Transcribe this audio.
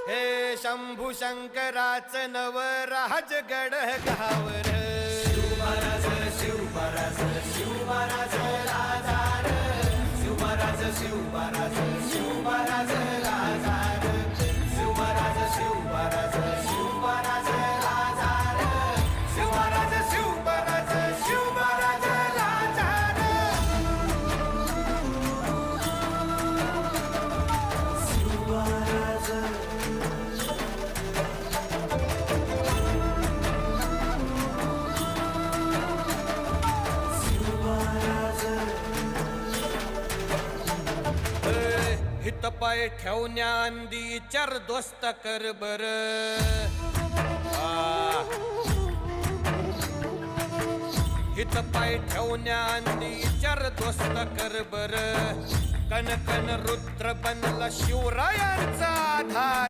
हे शंभू शंकराच नवराज गड गावर शिवमहाराज शिवमहाराज शिवमहाराज राजार शिवमहाराज शिवमहाराज शिवमहाराज राजार शिवमहाराज शिवमहाराज शिवमहाराज राजार शिवमहाराज शिवमहाराज शिवमहाराज राजार शिवमहाराज हित पाय ठेवण्याआंदी चार दोस्त कर बर हित पाय ठेवण्याआंदी चार दोस्त कर बर कन कन रुद्र बनला शिवरायांचा आधार